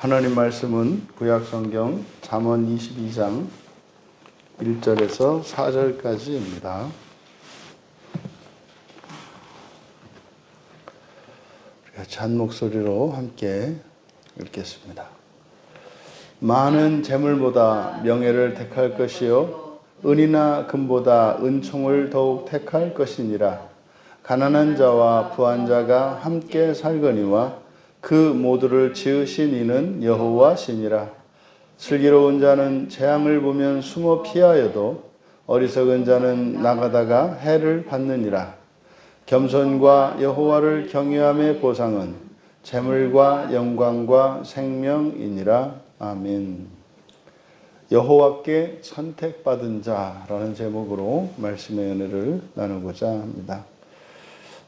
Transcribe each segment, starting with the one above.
하나님 말씀은 구약성경 잠언 22장 1절에서 4절까지입니다. 같이 한 목소리로 함께 읽겠습니다. 많은 재물보다 명예를 택할 것이요 은이나 금보다 은총을 더욱 택할 것이니라. 가난한 자와 부한 자가 함께 살거니와 그 모두를 지으신 이는 여호와시니라. 슬기로운 자는 재앙을 보면 숨어 피하여도 어리석은 자는 나가다가 해를 받느니라. 겸손과 여호와를 경외함의 보상은 재물과 영광과 생명이니라. 아멘. 여호와께 선택받은 자라는 제목으로 말씀의 은혜를 나누고자 합니다.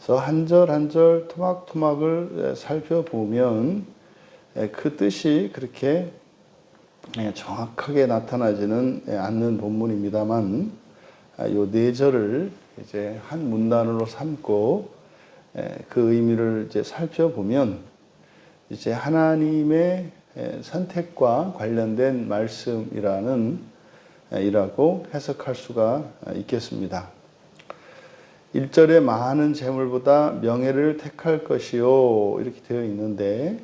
그래서 한 절 한 절 토막토막을 살펴보면 그 뜻이 그렇게 정확하게 나타나지는 않는 본문입니다만, 요 네 절을 이제 한 문단으로 삼고 그 의미를 이제 살펴보면 이제 하나님의 선택과 관련된 말씀이라고 해석할 수가 있겠습니다. 1절에 많은 재물보다 명예를 택할 것이요 이렇게 되어 있는데,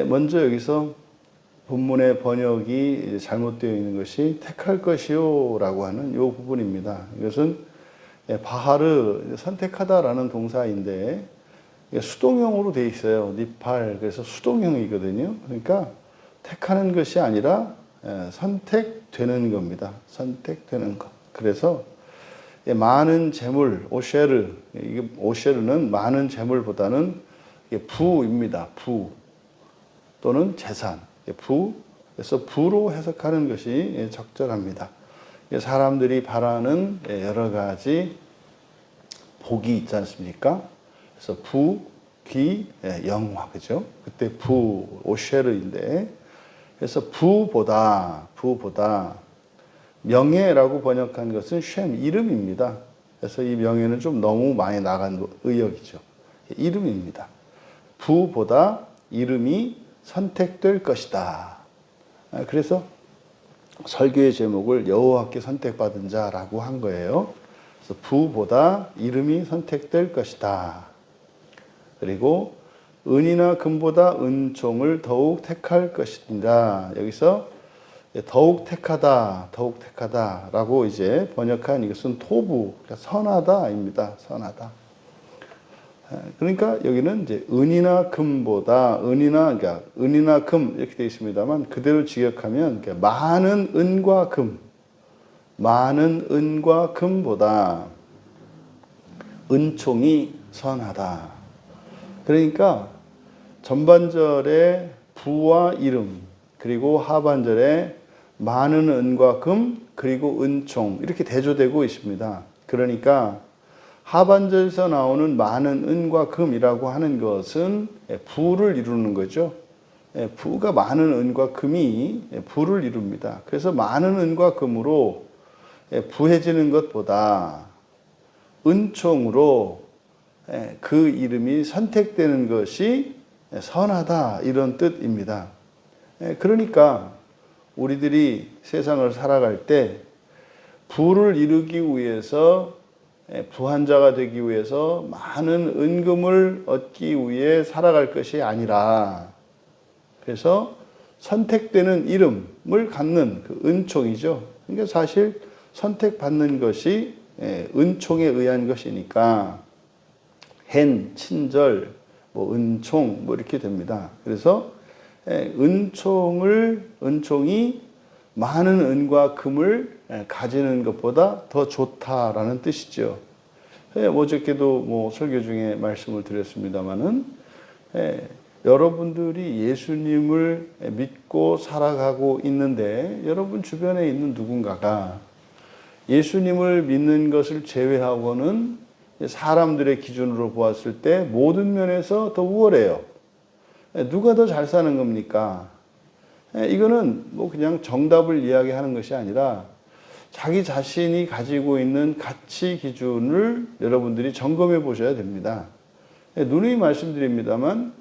먼저 여기서 본문의 번역이 잘못되어 있는 것이 택할 것이요 라고 하는 이 부분입니다. 이것은 바하르, 선택하다라는 동사인데 수동형으로 되어 있어요. 니팔, 그래서 수동형이거든요. 그러니까 택하는 것이 아니라 선택되는 겁니다. 선택되는 것. 그래서 많은 재물, 오쉐르, 이게 오쉐르는 많은 재물보다는 부입니다. 부 또는 재산, 부. 그래서 부로 해석하는 것이 적절합니다. 사람들이 바라는 여러 가지 복이 있지 않습니까? 그래서 부, 귀, 영화, 그죠? 그때 부, 오쉐르인데, 그래서 부보다 명예라고 번역한 것은 쉔, 이름입니다. 그래서 이 명예는 좀 너무 많이 나간 의역이죠. 이름입니다. 부보다 이름이 선택될 것이다. 그래서 설교의 제목을 여호와께 선택받은 자라고 한 거예요. 그래서 부보다 이름이 선택될 것이다. 그리고 은이나 금보다 은총을 더욱 택할 것이다. 여기서 더욱 택하다라고 이제 번역한 이것은 토부, 그러니까 선하다입니다. 선하다. 그러니까 여기는 이제 은이나 금보다 은이나 금 이렇게 되어 있습니다만 그대로 직역하면 많은 은과 금보다 은총이 선하다. 그러니까 전반절에 부와 이름, 그리고 하반절에 많은 은과 금, 그리고 은총 이렇게 대조되고 있습니다. 그러니까 하반절에서 나오는 많은 은과 금이라고 하는 것은 부를 이루는 거죠. 부가 많은 은과 금이 부를 이룹니다. 그래서 많은 은과 금으로 부해지는 것보다 은총으로 그 이름이 선택되는 것이 선하다, 이런 뜻입니다. 그러니까 우리들이 세상을 살아갈 때 부를 이루기 위해서, 부한 자가 되기 위해서 많은 은금을 얻기 위해 살아갈 것이 아니라, 그래서 선택되는 이름을 갖는 그 은총이죠. 그러니까 사실 선택받는 것이 은총에 의한 것이니까 hen, 친절, 은총 이렇게 됩니다. 그래서 은총이 많은 은과 금을 가지는 것보다 더 좋다라는 뜻이죠. 어저께도 설교 중에 말씀을 드렸습니다마는 여러분들이 예수님을 믿고 살아가고 있는데 여러분 주변에 있는 누군가가 예수님을 믿는 것을 제외하고는 사람들의 기준으로 보았을 때 모든 면에서 더 우월해요. 누가 더 잘 사는 겁니까? 이거는 그냥 정답을 이야기하는 것이 아니라 자기 자신이 가지고 있는 가치 기준을 여러분들이 점검해 보셔야 됩니다. 누누이 말씀드립니다만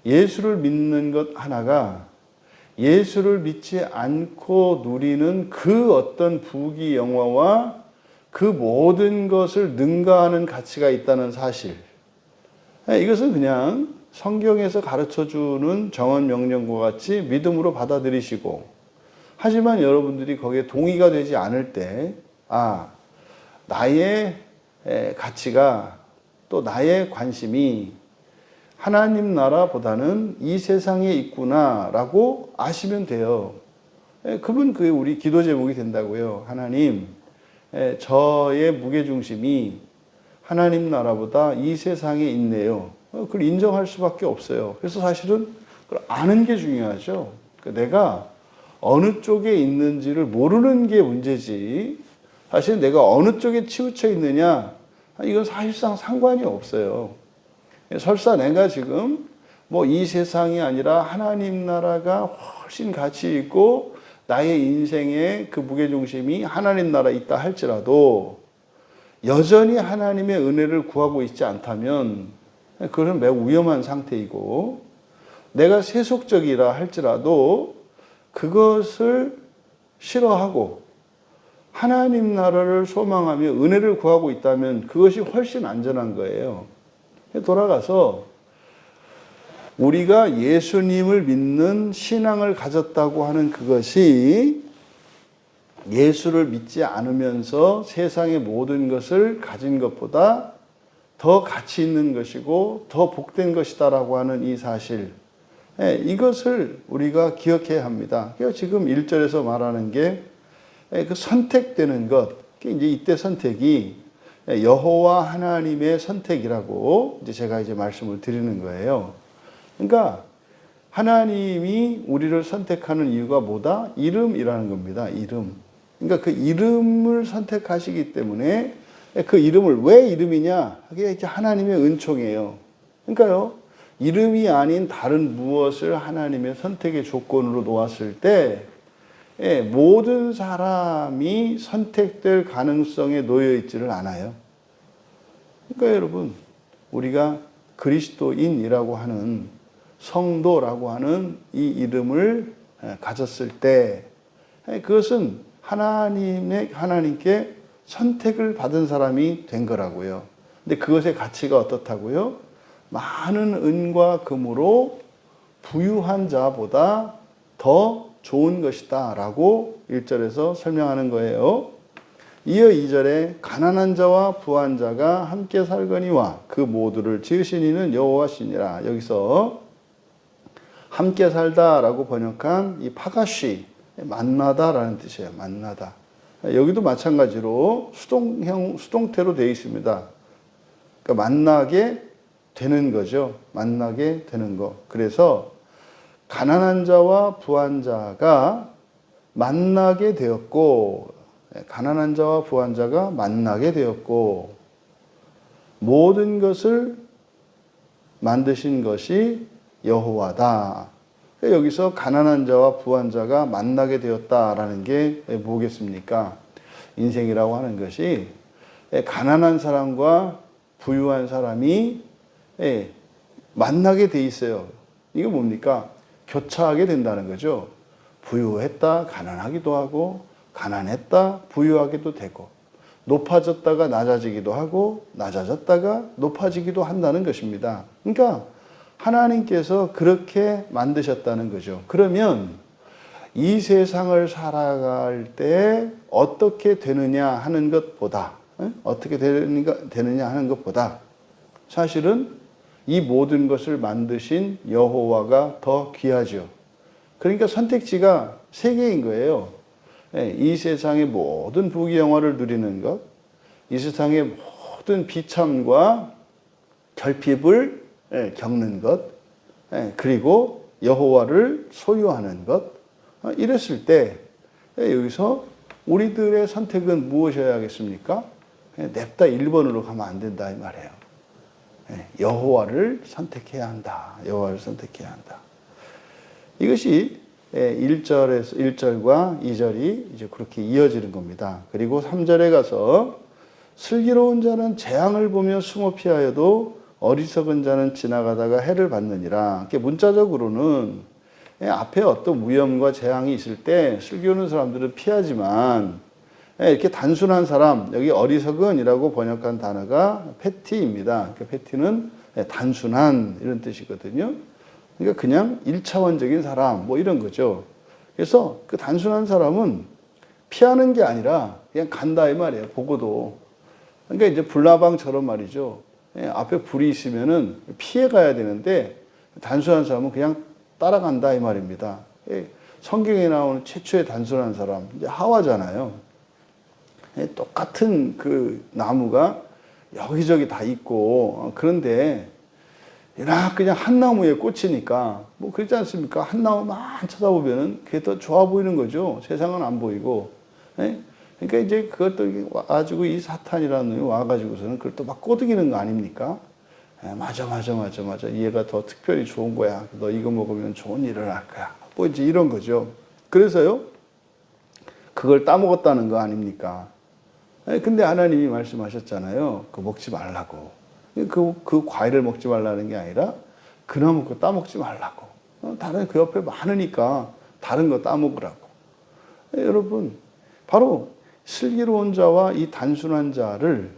예수를 믿는 것 하나가 예수를 믿지 않고 누리는 그 어떤 부귀 영화와 그 모든 것을 능가하는 가치가 있다는 사실. 이것은 그냥 성경에서 가르쳐주는 정언 명령과 같이 믿음으로 받아들이시고, 하지만 여러분들이 거기에 동의가 되지 않을 때, 나의 가치가 또 나의 관심이 하나님 나라보다는 이 세상에 있구나라고 아시면 돼요. 그러면 그게 우리 기도 제목이 된다고요. 하나님, 저의 무게중심이 하나님 나라보다 이 세상에 있네요. 그걸 인정할 수밖에 없어요. 그래서 사실은 그걸 아는 게 중요하죠. 내가 어느 쪽에 있는지를 모르는 게 문제지, 사실 내가 어느 쪽에 치우쳐 있느냐, 이건 사실상 상관이 없어요. 설사 내가 지금 뭐 이 세상이 아니라 하나님 나라가 훨씬 가치 있고 나의 인생의 그 무게중심이 하나님 나라에 있다 할지라도 여전히 하나님의 은혜를 구하고 있지 않다면 그것은 매우 위험한 상태이고, 내가 세속적이라 할지라도 그것을 싫어하고 하나님 나라를 소망하며 은혜를 구하고 있다면 그것이 훨씬 안전한 거예요. 돌아가서 우리가 예수님을 믿는 신앙을 가졌다고 하는 그것이 예수를 믿지 않으면서 세상의 모든 것을 가진 것보다 더 가치 있는 것이고 더 복된 것이다라고 하는 이 사실, 이것을 우리가 기억해야 합니다. 지금 1절에서 말하는 게 그 선택되는 것, 이제 이때 선택이 여호와 하나님의 선택이라고 이제 제가 이제 말씀을 드리는 거예요. 그러니까 하나님이 우리를 선택하는 이유가 뭐다? 이름이라는 겁니다. 이름. 그러니까 그 이름을 선택하시기 때문에, 그 이름을 왜 이름이냐? 그게 하나님의 은총이에요. 그러니까요, 이름이 아닌 다른 무엇을 하나님의 선택의 조건으로 놓았을 때 모든 사람이 선택될 가능성에 놓여 있지를 않아요. 그러니까 여러분, 우리가 그리스도인이라고 하는, 성도라고 하는 이 이름을 가졌을 때 그것은 하나님께 선택을 받은 사람이 된 거라고요. 근데 그것의 가치가 어떻다고요? 많은 은과 금으로 부유한 자보다 더 좋은 것이다 라고 1절에서 설명하는 거예요. 이어 2절에 가난한 자와 부한 자가 함께 살거니와 그 모두를 지으신 이는 여호와시니라. 여기서 함께 살다라고 번역한 이 파가쉬, 만나다라는 뜻이에요. 만나다. 여기도 마찬가지로 수동태로 되어 있습니다. 그러니까 만나게 되는 거죠. 만나게 되는 거. 그래서 가난한 자와 부한 자가 만나게 되었고, 가난한 자와 부한 자가 만나게 되었고, 모든 것을 만드신 것이 여호와다. 여기서 가난한 자와 부한 자가 만나게 되었다라는 게 뭐겠습니까? 인생이라고 하는 것이 가난한 사람과 부유한 사람이 만나게 돼 있어요. 이게 뭡니까? 교차하게 된다는 거죠. 부유했다 가난하기도 하고, 가난했다 부유하기도 되고, 높아졌다가 낮아지기도 하고, 낮아졌다가 높아지기도 한다는 것입니다. 그러니까 하나님께서 그렇게 만드셨다는 거죠. 그러면 이 세상을 살아갈 때 어떻게 되느냐 하는 것보다, 사실은 이 모든 것을 만드신 여호와가 더 귀하죠. 그러니까 선택지가 세 개인 거예요. 이 세상의 모든 부귀영화를 누리는 것, 이 세상의 모든 비참과 결핍을 겪는 것, 그리고 여호와를 소유하는 것. 이랬을 때 여기서 우리들의 선택은 무엇이어야겠습니까? 냅다 1번으로 가면 안 된다 이 말이에요. 여호와를 선택해야 한다. 여호와를 선택해야 한다. 이것이 1절과 2절이 이제 그렇게 이어지는 겁니다. 그리고 3절에 가서 슬기로운 자는 재앙을 보며 숨어 피하여도 어리석은 자는 지나가다가 해를 받느니라. 문자적으로는 앞에 어떤 위험과 재앙이 있을 때 슬기로운 사람들은 피하지만 이렇게 단순한 사람, 여기 어리석은이라고 번역한 단어가 패티입니다. 그 패티는 단순한 이런 뜻이거든요. 그러니까 그냥 1차원적인 사람 뭐 이런 거죠. 그래서 그 단순한 사람은 피하는 게 아니라 그냥 간다 이 말이에요. 보고도. 그러니까 이제 불나방처럼 말이죠. 앞에 불이 있으면은 피해 가야 되는데 단순한 사람은 그냥 따라간다 이 말입니다. 성경에 나오는 최초의 단순한 사람 이제 하와잖아요. 똑같은 그 나무가 여기저기 다 있고 그런데 그냥 한 나무에 꽂히니까 뭐 그렇지 않습니까? 한 나무만 쳐다보면은 그게 더 좋아 보이는 거죠. 세상은 안 보이고. 그러니까 이제 그것도 와가지고 이 사탄이라는 놈이 와가지고서는 그걸 또 막 꼬드기는 거 아닙니까? 맞아. 얘가 더 특별히 좋은 거야. 너 이거 먹으면 좋은 일을 할 거야. 뭐 이제 이런 거죠. 그래서요, 그걸 따먹었다는 거 아닙니까? 근데 하나님이 말씀하셨잖아요. 그거 먹지 말라고. 그 과일을 먹지 말라는 게 아니라 그 나무 거 따먹지 말라고. 다른 그 옆에 많으니까 다른 거 따먹으라고. 여러분, 바로 슬기로운 자와 이 단순한 자를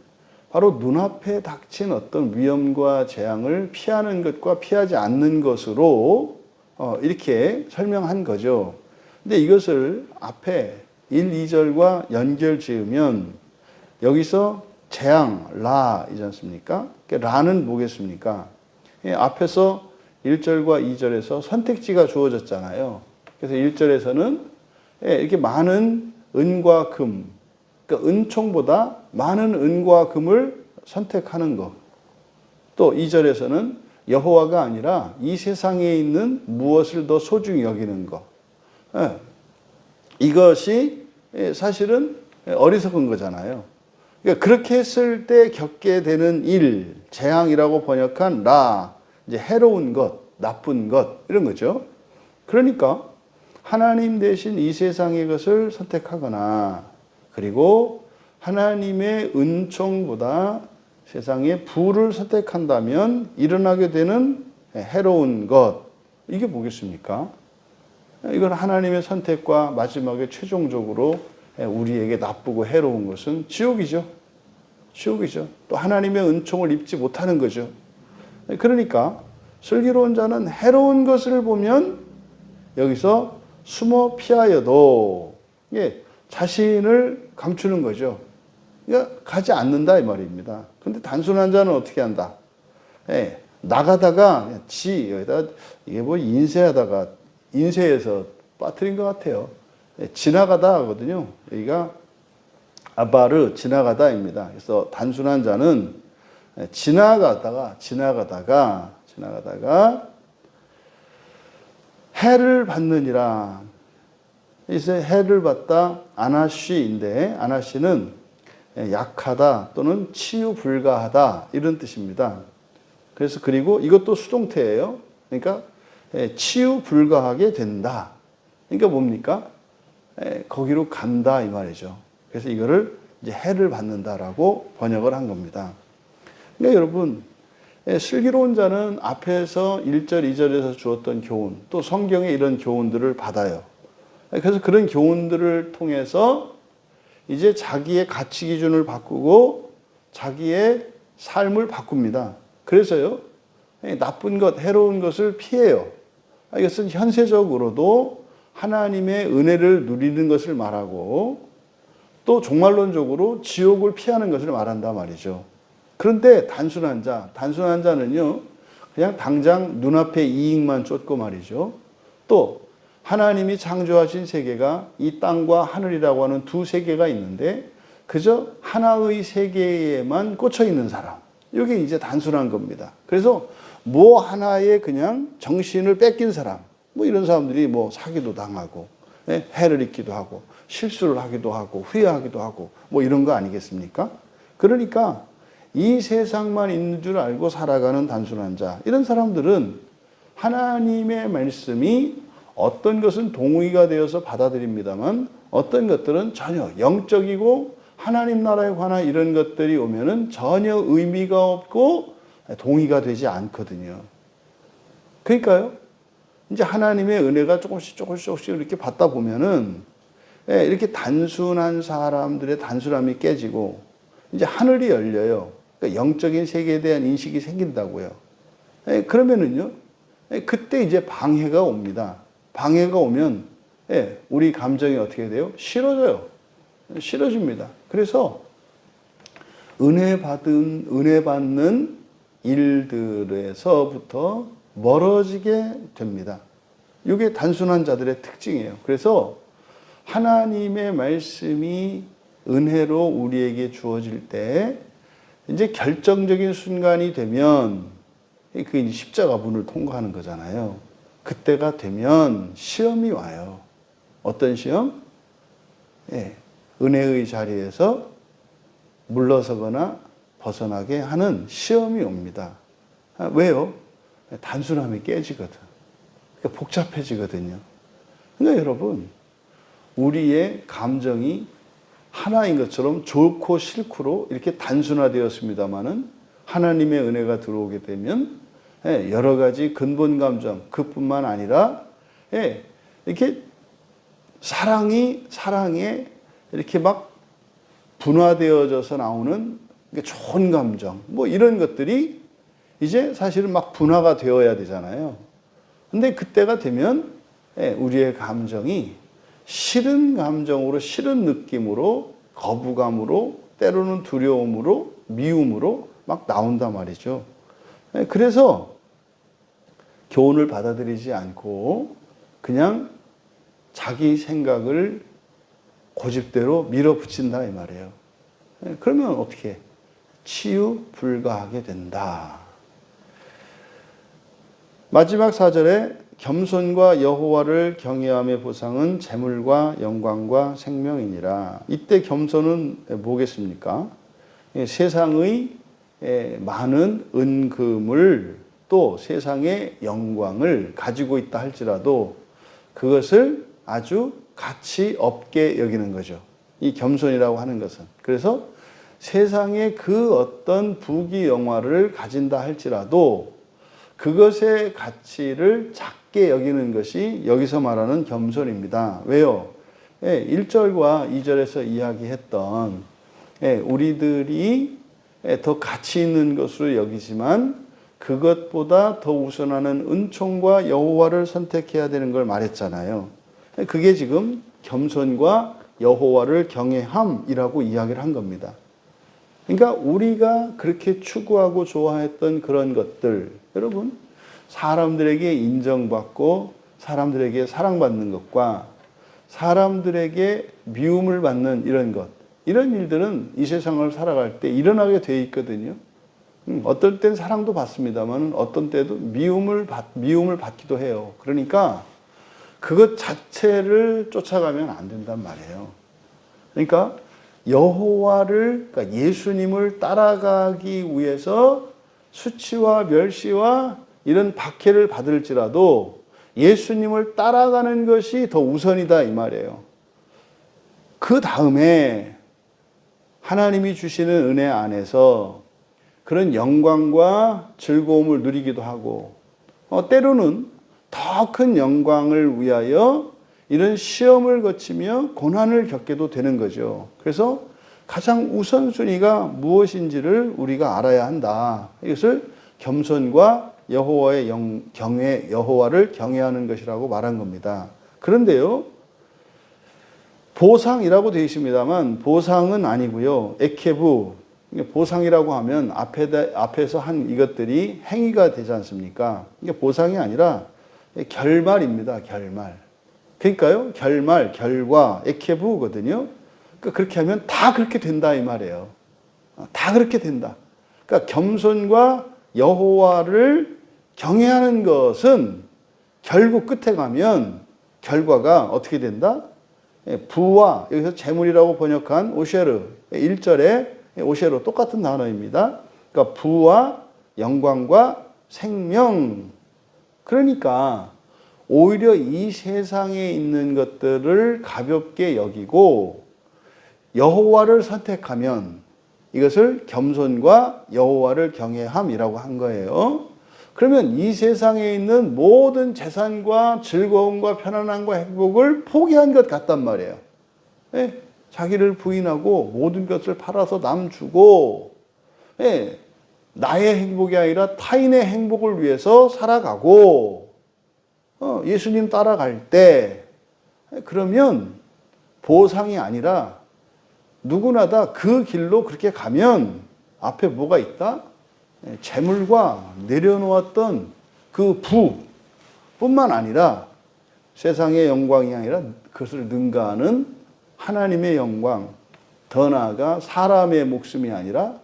바로 눈앞에 닥친 어떤 위험과 재앙을 피하는 것과 피하지 않는 것으로 이렇게 설명한 거죠. 근데 이것을 앞에 1, 2절과 연결 지으면 여기서 재앙, 라이지 않습니까? 라는 뭐겠습니까? 앞에서 1절과 2절에서 선택지가 주어졌잖아요. 그래서 1절에서는 이렇게 많은 은과 금, 그러니까 은총보다 많은 은과 금을 선택하는 것. 또 2절에서는 여호와가 아니라 이 세상에 있는 무엇을 더 소중히 여기는 것. 이것이 사실은 어리석은 거잖아요. 그러니까 그렇게 했을 때 겪게 되는 일, 재앙이라고 번역한 라, 이제 해로운 것, 나쁜 것, 이런 거죠. 그러니까 하나님 대신 이 세상의 것을 선택하거나 그리고 하나님의 은총보다 세상의 부를 선택한다면 일어나게 되는 해로운 것, 이게 뭐겠습니까? 이건 하나님의 선택과 마지막에 최종적으로 우리에게 나쁘고 해로운 것은 지옥이죠. 지옥이죠. 또 하나님의 은총을 입지 못하는 거죠. 그러니까 슬기로운 자는 해로운 것을 보면 여기서 숨어 피하여도 자신을 감추는 거죠. 그러니까 가지 않는다 이 말입니다. 그런데 단순한 자는 어떻게 한다? 나가다가 여기다 이게 뭐 인쇄하다가 인쇄해서 빠뜨린 것 같아요. 지나가다 하거든요. 여기가 아바르 지나가다입니다. 그래서 단순한 자는 지나가다가 해를 받느니라. 이제 해를 받다 아나쉬인데 아나쉬는 약하다 또는 치유 불가하다 이런 뜻입니다. 그래서 그리고 이것도 수동태예요. 그러니까 치유 불가하게 된다. 그러니까 뭡니까? 거기로 간다 이 말이죠. 그래서 이거를 이제 해를 받는다라고 번역을 한 겁니다. 그러니까 여러분 슬기로운 자는 앞에서 1절, 2절에서 주었던 교훈, 또 성경의 이런 교훈들을 받아요. 그래서 그런 교훈들을 통해서 이제 자기의 가치 기준을 바꾸고 자기의 삶을 바꿉니다. 그래서요, 나쁜 것, 해로운 것을 피해요. 이것은 현세적으로도 하나님의 은혜를 누리는 것을 말하고 또 종말론적으로 지옥을 피하는 것을 말한단 말이죠. 그런데 단순한 자는요, 그냥 당장 눈앞의 이익만 쫓고 말이죠. 또 하나님이 창조하신 세계가 이 땅과 하늘이라고 하는 두 세계가 있는데 그저 하나의 세계에만 꽂혀 있는 사람. 이게 이제 단순한 겁니다. 그래서 뭐 하나에 그냥 정신을 뺏긴 사람. 뭐 이런 사람들이 뭐 사기도 당하고 해를 입기도 하고 실수를 하기도 하고 후회하기도 하고 뭐 이런 거 아니겠습니까? 그러니까 이 세상만 있는 줄 알고 살아가는 단순한 자, 이런 사람들은 하나님의 말씀이 어떤 것은 동의가 되어서 받아들입니다만 어떤 것들은 전혀 영적이고 하나님 나라에 관한 이런 것들이 오면은 전혀 의미가 없고 동의가 되지 않거든요. 그러니까요, 이제 하나님의 은혜가 조금씩 이렇게 받다 보면은 이렇게 단순한 사람들의 단순함이 깨지고 이제 하늘이 열려요. 그러니까 영적인 세계에 대한 인식이 생긴다고요. 그러면은요, 그때 이제 방해가 옵니다. 방해가 오면 우리 감정이 어떻게 돼요? 싫어져요. 싫어집니다. 그래서 은혜 받는 일들에서부터 멀어지게 됩니다. 이게 단순한 자들의 특징이에요. 그래서 하나님의 말씀이 은혜로 우리에게 주어질 때 이제 결정적인 순간이 되면 그 이제 십자가 문을 통과하는 거잖아요. 그때가 되면 시험이 와요. 어떤 시험? 은혜의 자리에서 물러서거나 벗어나게 하는 시험이 옵니다. 왜요? 단순함이 깨지거든. 그러니까 복잡해지거든요. 그러니까 여러분, 우리의 감정이 하나인 것처럼 좋고 싫고로 이렇게 단순화되었습니다마는 하나님의 은혜가 들어오게 되면 여러 가지 근본 감정, 그뿐만 아니라 이렇게 사랑에 이렇게 막 분화되어져서 나오는 좋은 감정, 뭐 이런 것들이 이제 사실은 막 분화가 되어야 되잖아요. 근데 그때가 되면 우리의 감정이 싫은 감정으로, 싫은 느낌으로, 거부감으로, 때로는 두려움으로, 미움으로 막 나온단 말이죠. 그래서 교훈을 받아들이지 않고 그냥 자기 생각을 고집대로 밀어붙인다 이 말이에요. 그러면 어떻게? 치유 불가하게 된다. 마지막 4절에 겸손과 여호와를 경외함의 보상은 재물과 영광과 생명이니라. 이때 겸손은 뭐겠습니까? 세상의 많은 은금을 또 세상의 영광을 가지고 있다 할지라도 그것을 아주 가치 없게 여기는 거죠. 이 겸손이라고 하는 것은. 그래서 세상의 그 어떤 부귀영화를 가진다 할지라도 그것의 가치를 작게 여기는 것이 여기서 말하는 겸손입니다. 왜요? 1절과 2절에서 이야기했던 우리들이 더 가치 있는 것으로 여기지만 그것보다 더 우선하는 은총과 여호와를 선택해야 되는 걸 말했잖아요. 그게 지금 겸손과 여호와를 경외함이라고 이야기를 한 겁니다. 그러니까 우리가 그렇게 추구하고 좋아했던 그런 것들, 여러분, 사람들에게 인정받고 사람들에게 사랑받는 것과 사람들에게 미움을 받는 이런 것, 이런 일들은 이 세상을 살아갈 때 일어나게 되어 있거든요. 어떨 땐 사랑도 받습니다만 어떤 때도 미움을 받기도 해요. 그러니까 그것 자체를 쫓아가면 안 된단 말이에요. 그러니까 여호와를, 그러니까 예수님을 따라가기 위해서 수치와 멸시와 이런 박해를 받을지라도 예수님을 따라가는 것이 더 우선이다 이 말이에요. 그 다음에 하나님이 주시는 은혜 안에서 그런 영광과 즐거움을 누리기도 하고 때로는 더 큰 영광을 위하여 이런 시험을 거치며 고난을 겪게도 되는 거죠. 그래서 가장 우선순위가 무엇인지를 우리가 알아야 한다. 이것을 겸손과 여호와의 경외, 여호와를 경외하는 것이라고 말한 겁니다. 그런데요, 보상이라고 되어 있습니다만 보상은 아니고요. 에케부, 보상이라고 하면 앞에서 한 이것들이 행위가 되지 않습니까? 이게 보상이 아니라 결말입니다. 결말. 그러니까요, 결말, 결과, 에케부거든요. 그러니까 그렇게 하면 다 그렇게 된다 이 말이에요. 다 그렇게 된다. 그러니까 겸손과 여호와를 경외하는 것은 결국 끝에 가면 결과가 어떻게 된다? 부와, 여기서 재물이라고 번역한 오쉐르, 1절에 오쉐르 똑같은 단어입니다. 그러니까 부와 영광과 생명. 그러니까 오히려 이 세상에 있는 것들을 가볍게 여기고 여호와를 선택하면 이것을 겸손과 여호와를 경외함이라고 한 거예요. 그러면 이 세상에 있는 모든 재산과 즐거움과 편안함과 행복을 포기한 것 같단 말이에요. 예, 자기를 부인하고 모든 것을 팔아서 남 주고, 예, 나의 행복이 아니라 타인의 행복을 위해서 살아가고, 예수님 따라갈 때, 그러면 보상이 아니라 누구나 다 그 길로 그렇게 가면 앞에 뭐가 있다? 재물과 내려놓았던 그 부뿐만 아니라 세상의 영광이 아니라 그것을 능가하는 하나님의 영광, 더 나아가 사람의 목숨이 아니라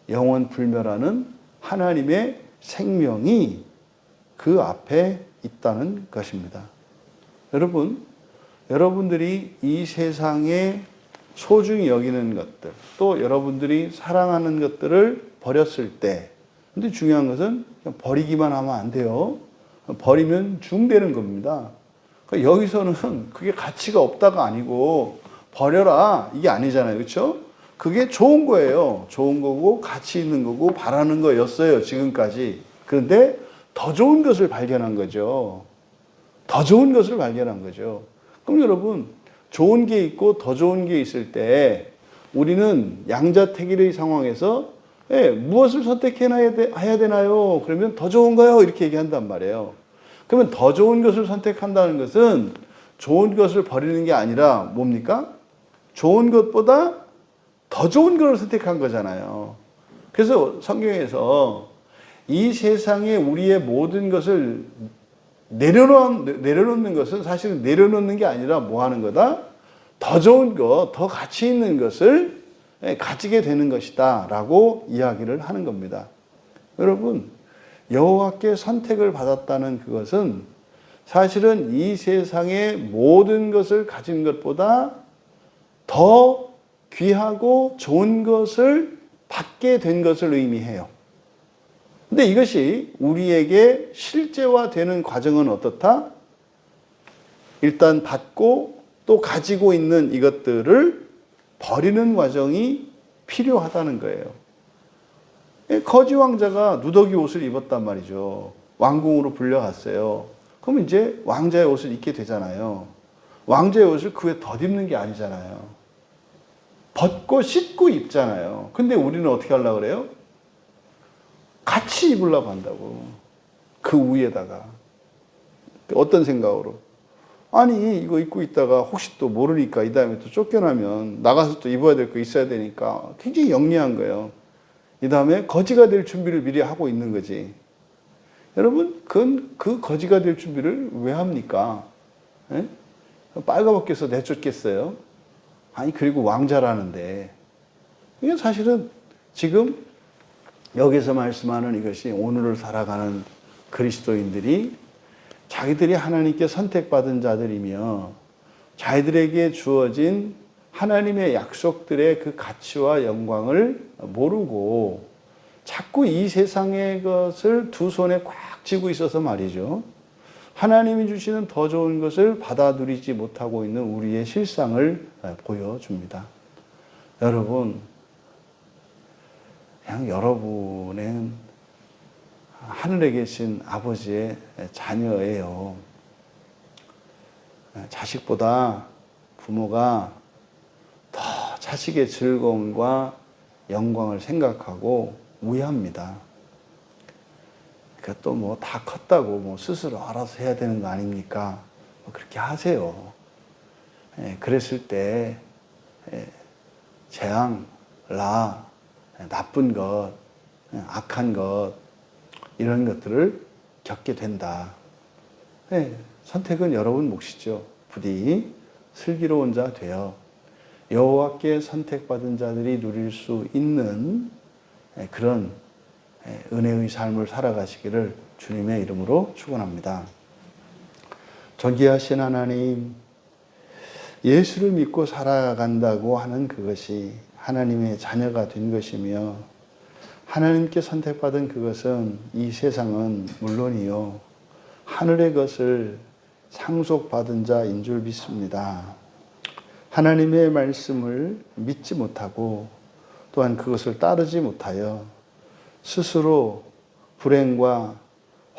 영원 불멸하는 하나님의 생명이 그 앞에 있다는 것입니다. 여러분, 여러분들이 이 세상에 소중히 여기는 것들, 또 여러분들이 사랑하는 것들을 버렸을 때, 근데 중요한 것은 그냥 버리기만 하면 안 돼요. 버리면 중되는 겁니다. 그러니까 여기서는 그게 가치가 없다가 아니고 버려라 이게 아니잖아요. 그렇죠? 그게 좋은 거예요. 좋은 거고 가치 있는 거고 바라는 거였어요. 지금까지. 그런데 더 좋은 것을 발견한 거죠. 더 좋은 것을 발견한 거죠. 그럼 여러분, 좋은 게 있고 더 좋은 게 있을 때 우리는 양자택일의 상황에서 무엇을 선택해야 되나요? 그러면 더 좋은 거요. 이렇게 얘기한단 말이에요. 그러면 더 좋은 것을 선택한다는 것은 좋은 것을 버리는 게 아니라 뭡니까? 좋은 것보다 더 좋은 것을 선택한 거잖아요. 그래서 성경에서 이 세상에 우리의 모든 것을 내려놓는 것은 사실은 내려놓는 게 아니라 뭐 하는 거다? 더 좋은 것, 더 가치 있는 것을 가지게 되는 것이다 라고 이야기를 하는 겁니다. 여러분, 여호와께 선택을 받았다는 그것은 사실은 이 세상의 모든 것을 가진 것보다 더 귀하고 좋은 것을 받게 된 것을 의미해요. 근데 이것이 우리에게 실제화되는 과정은 어떻다? 일단 받고 또 가지고 있는 이것들을 버리는 과정이 필요하다는 거예요. 거지 왕자가 누더기 옷을 입었단 말이죠. 왕궁으로 불려갔어요. 그럼 이제 왕자의 옷을 입게 되잖아요. 왕자의 옷을 그 후에 덧입는 게 아니잖아요. 벗고 씻고 입잖아요. 근데 우리는 어떻게 하려고 그래요? 같이 입으려고 한다고. 그 위에다가. 어떤 생각으로? 아니, 이거 입고 있다가 혹시 또 모르니까 이 다음에 또 쫓겨나면 나가서 또 입어야 될 거 있어야 되니까 굉장히 영리한 거예요. 이 다음에 거지가 될 준비를 미리 하고 있는 거지. 여러분, 그 거지가 될 준비를 왜 합니까? 에? 빨가벗겨서 내쫓겠어요? 아니, 그리고 왕자라는데. 이게 사실은 지금 여기서 말씀하는 이것이 오늘을 살아가는 그리스도인들이 자기들이 하나님께 선택받은 자들이며 자기들에게 주어진 하나님의 약속들의 그 가치와 영광을 모르고 자꾸 이 세상의 것을 두 손에 꽉 쥐고 있어서 말이죠. 하나님이 주시는 더 좋은 것을 받아 누리지 못하고 있는 우리의 실상을 보여줍니다. 여러분, 그냥 여러분은 하늘에 계신 아버지의 자녀예요. 자식보다 부모가 더 자식의 즐거움과 영광을 생각하고 우애합니다. 그것도 뭐 다 컸다고 뭐 스스로 알아서 해야 되는 거 아닙니까? 그렇게 하세요. 그랬을 때 재앙, 나쁜 것, 악한 것 이런 것들을 겪게 된다. 선택은 여러분 몫이죠. 부디 슬기로운 자 되어 여호와께 선택받은 자들이 누릴 수 있는 그런 은혜의 삶을 살아가시기를 주님의 이름으로 축원합니다. 존귀하신 하나님, 예수를 믿고 살아간다고 하는 그것이 하나님의 자녀가 된 것이며 하나님께 선택받은 그것은 이 세상은 물론이요 하늘의 것을 상속받은 자인 줄 믿습니다. 하나님의 말씀을 믿지 못하고 또한 그것을 따르지 못하여 스스로 불행과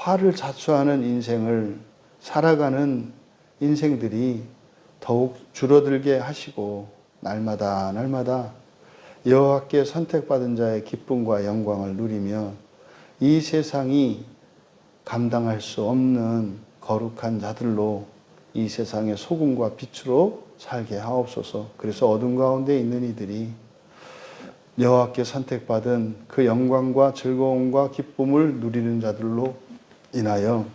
화를 자초하는 인생을 살아가는 인생들이 더욱 줄어들게 하시고 날마다 날마다 여호와께 선택받은 자의 기쁨과 영광을 누리며 이 세상이 감당할 수 없는 거룩한 자들로 이 세상의 소금과 빛으로 살게 하옵소서. 그래서 어둠 가운데 있는 이들이 여호와께 선택받은 그 영광과 즐거움과 기쁨을 누리는 자들로 인하여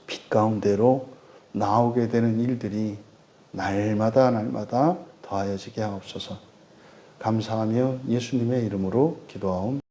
빛 가운데로 나오게 되는 일들이 날마다 날마다 더하여지게 하옵소서. 감사하며 예수님의 이름으로 기도하옵나이다.